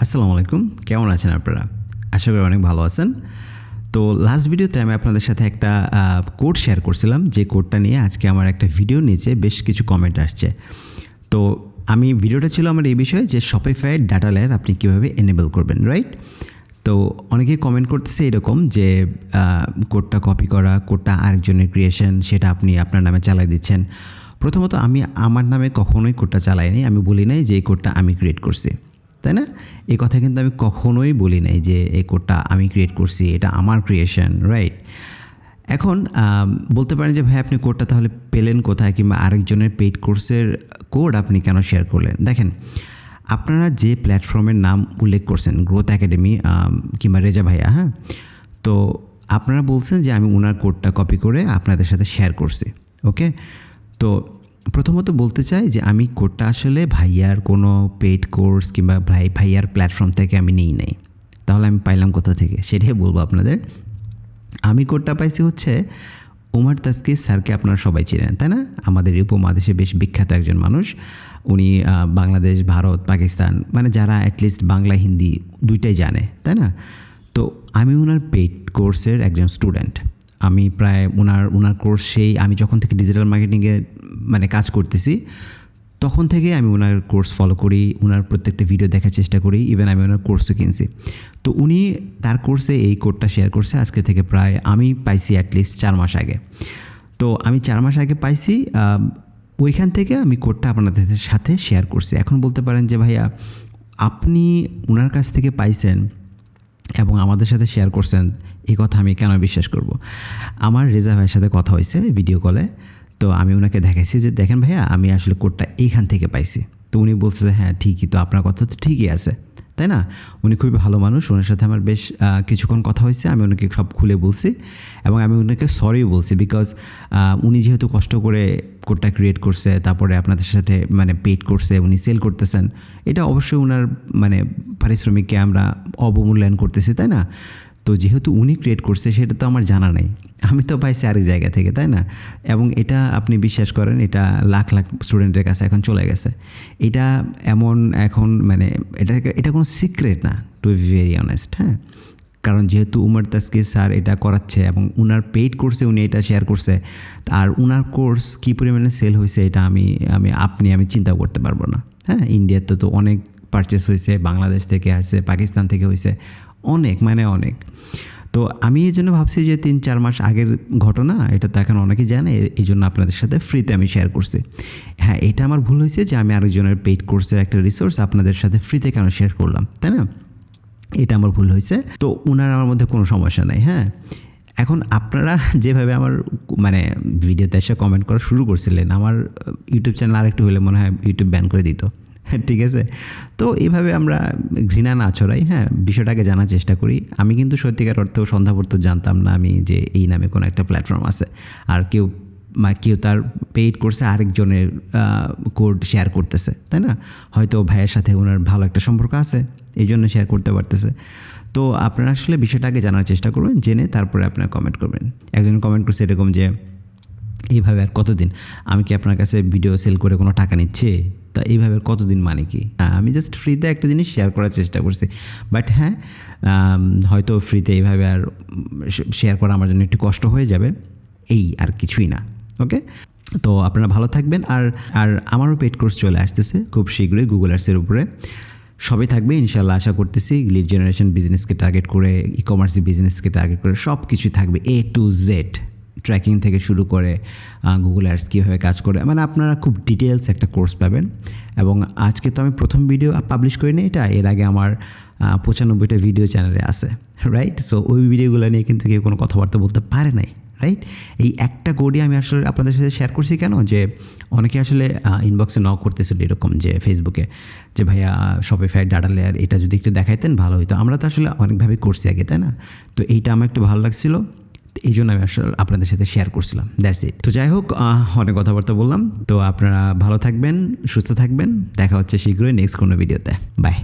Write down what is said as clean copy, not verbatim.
আসসালামু আলাইকুম, কেমন আছেন আপনারা? আশা করি অনেক ভালো আছেন। তো লাস্ট ভিডিওতে আমি আপনাদের সাথে একটা কোড শেয়ার করছিলাম, যে কোডটা নিয়ে আজকে আমার একটা ভিডিও নিচে বেশ কিছু কমেন্ট আসছে। তো ভিডিওটা ছিল আমার এই বিষয়ে যে শপিফাই ডাটা লেয়ার আপনি কীভাবে এনেবল করবেন, রাইট? তো অনেকেই কমেন্ট করতেছে এরকম যে কোডটা কপি করা, কোডটা আরেকজনের ক্রিয়েশন, সেটা আপনি আপনার নামে চালাই দিচ্ছেন। প্রথমত আমি আমার নামে কখনোই কোডটা চালাইনি, আমি বলি নাই যে এই কোডটা আমি ক্রিয়েট করছি, তাই না? এই কথা কিন্তু আমি কখনোই বলি নাই যে এই কোডটা আমি ক্রিয়েট করছি, এটা আমার ক্রিয়েশন, রাইট? এখন বলতে পারেন যে ভাই আপনি কোডটা তাহলে পেলেন কোথায়, কিংবা আরেকজনের পেইড কোর্সের কোড আপনি কেন শেয়ার করলেন? দেখেন, আপনারা যে প্ল্যাটফর্মের নাম উল্লেখ করছেন, গ্রোথ একাডেমি কিংবা রেজা ভাইয়া, হ্যাঁ, তো আপনারা বলছেন যে আমি ওনার কোডটা কপি করে আপনাদের সাথে শেয়ার করছি, ওকে? তো প্রথমত বলতে চাই যে আমি কোডটা আসলে ভাইয়ার কোনো পেইড কোর্স কিংবা ভাইয়ার প্ল্যাটফর্ম থেকে আমি নিই নাই। তাহলে আমি পাইলাম কোথা থেকে, সেটাই বলবো আপনাদের। আমি কোডটা পাইছি হচ্ছে উমার তাজকির স্যারকে আপনারা সবাই চিনেন, তাই না? আমাদের উপমহাদেশে বেশ বিখ্যাত একজন মানুষ। উনি বাংলাদেশ, ভারত, পাকিস্তান, মানে যারা অ্যাটলিস্ট বাংলা হিন্দি দুইটাই জানে, তাই না? তো আমি ওনার পেইড কোর্সের একজন স্টুডেন্ট। আমি প্রায় ওনার কোর্স আমি যখন থেকে ডিজিটাল মার্কেটিংয়ে মানে কাজ করতেছি, তখন থেকে আমি ওনার কোর্স ফলো করি, ওনার প্রত্যেকটা ভিডিও দেখার চেষ্টা করি, ইভেন আমি ওনার কোর্সও কিনছি। তো উনি তার কোর্সে এই কোডটা শেয়ার করছে আজকে থেকে প্রায় আমি পাইছি অ্যাটলিস্ট 4 মাস আগে। তো আমি 4 মাস আগে পাইছি, ওইখান থেকে আমি কোডটা আপনাদের সাথে শেয়ার করছি। এখন বলতে পারেন যে ভাইয়া আপনি ওনার কাছ থেকে পাইছেন এবং আমাদের সাথে শেয়ার করছেন, এই কথা আমি কেন বিশ্বাস করব? আমার রেজা ভাইয়ের সাথে কথা হয়েছে ভিডিও কলে। তো আমি ওনাকে দেখাইছি যে দেখেন ভাইয়া, আমি আসলে কোডটা এইখান থেকে পাইছি। তো উনি বলছে যে হ্যাঁ ঠিকই, তো আপনার কথা তো ঠিকই আছে, তাই না? উনি খুবই ভালো মানুষ, ওনার সাথে আমার বেশ কিছুক্ষণ কথা হয়েছে। আমি ওনাকে সব খুলে বলছি এবং আমি ওনাকে সরিও বলছি, বিকজ উনি যেহেতু কষ্ট করে কোডটা ক্রিয়েট করছে, তারপরে আপনাদের সাথে মানে পেইড করছে, উনি সেল করতেছেন, এটা অবশ্যই ওনার মানে পারিশ্রমিককে আমরা অবমূল্যায়ন করতেছি, তাই না? তো যেহেতু উনি ক্রিয়েট করছে সেটা তো আমার জানা নেই, আমি তো পাইছি আরেক জায়গা থেকে, তাই না? এবং এটা আপনি বিশ্বাস করেন, এটা লাখ লাখ স্টুডেন্টের কাছে এখন চলে গেছে। এটা এমন এখন মানে এটা কোনো সিক্রেট না, টু বি ভেরি অনেস্ট, হ্যাঁ। কারণ যেহেতু উমর তাজকির স্যার এটা করাচ্ছে এবং উনার পেইড কোর্সে উনি এটা শেয়ার করছে, আর উনার কোর্স কী পরিমাণে সেল হয়েছে এটা আমি চিন্তা করতে পারবো না, হ্যাঁ। ইন্ডিয়াতে তো অনেক পারচেস হয়েছে, বাংলাদেশ থেকে আসছে, পাকিস্তান থেকে হয়েছে, অনেক মানে অনেক। তো আমি এই জন্য ভাবছি যে 3-4 মাস আগের ঘটনা, এটা তো এখন অনেকেই জানে, এই জন্য আপনাদের সাথে ফ্রিতে আমি শেয়ার করছি। হ্যাঁ, এটা আমার ভুল হয়েছে যে আমি আরেকজনের পেইড কোর্সের একটা রিসোর্স আপনাদের সাথে ফ্রিতে কেন শেয়ার করলাম, তাই না? এটা আমার ভুল হয়েছে। তো আমার মধ্যে কোনো সমস্যা নেই, হ্যাঁ। এখন আপনারা যেভাবে আমার মানে ভিডিওতে এসে কমেন্ট করা শুরু করছিলেন, আমার ইউটিউব চ্যানেল আরেকটু হলে মনে হয় ইউটিউব ব্যান করে দিত, ঠিক আছে? তো এইভাবে আমরা ঘৃণা না ছড়াই, হ্যাঁ, বিষয়টাকে জানার চেষ্টা করি। আমি কিন্তু সত্যিকার অর্থেও সন্ধ্যাবর্ত জানতাম না আমি যে এই নামে কোনো একটা প্ল্যাটফর্ম আছে, আর কেউ তার পেইড কোর্সে আরেকজনের কোড শেয়ার করতেছে, তাই না? হয়তো ভাইয়ের সাথে ওনার ভালো একটা সম্পর্ক আছে, এই জন্য শেয়ার করতে পারতেছে। তো আপনারা আসলে বিষয়টাকে জানার চেষ্টা করবেন, জেনে তারপরে আপনারা কমেন্ট করবেন। একজন কমেন্ট করছে এরকম যে এইভাবে আর কতদিন, আমি কি আপনার কাছে ভিডিও সেল করে কোনো টাকা নিচ্ছি? তা এইভাবে কতদিন মানে কি? আমি জাস্ট ফ্রিতে একটা জিনিস শেয়ার করার চেষ্টা করছি। বাট হ্যাঁ, হয়তো ফ্রিতে এইভাবে আর শেয়ার করা আমার জন্য একটু কষ্ট হয়ে যাবে, এই আর কিছুই না, ওকে? তো আপনারা ভালো থাকবেন। আর আমারও পেইড কোর্স চলে আসতেছে খুব শীঘ্রই গুগল আর্টসের উপরে, সবই থাকবে ইনশাল্লাহ, আশা করতেছি। লিড জেনারেশন বিজনেসকে টার্গেট করে, ই কমার্স বিজনেসকে টার্গেট করে সব কিছু থাকবে, A to Z, ট্র্যাকিং থেকে শুরু করে গুগল অ্যাডস কীভাবে কাজ করে, মানে আপনারা খুব ডিটেলস একটা কোর্স পাবেন। এবং আজকে তো আমি প্রথম ভিডিও পাবলিশ করিনি, এটা এর আগে আমার 95টা ভিডিও চ্যানেলে আছে, রাইট? সো ওই ভিডিওগুলো নিয়ে কিন্তু কেউ কোনো কথাবার্তা বলতে পারে নাই, রাইট? এই একটা কোডই আমি আসলে আপনাদের সাথে শেয়ার করছি কেন, যে অনেকে আসলে ইনবক্সে নক করতেছিল এরকম, যে ফেসবুকে, যে ভাইয়া শপিফাই ডাটা লেয়ার এটা যদি একটু দেখাইতেন ভালো হতো। আমরা তো আসলে অনেকভাবে করছি আগে, তাই না? তো এইটা আমার একটু ভালো লাগছিল, এই জন্য আমি আসলে আপনাদের সাথে শেয়ার করছিলাম, দ্যাটস ইট। তো যাই হোক, অনেক কথাবার্তা বললাম। তো আপনারা ভালো থাকবেন, সুস্থ থাকবেন, দেখা হচ্ছে শীঘ্রই নেক্সট কোনো ভিডিওতে। বাই।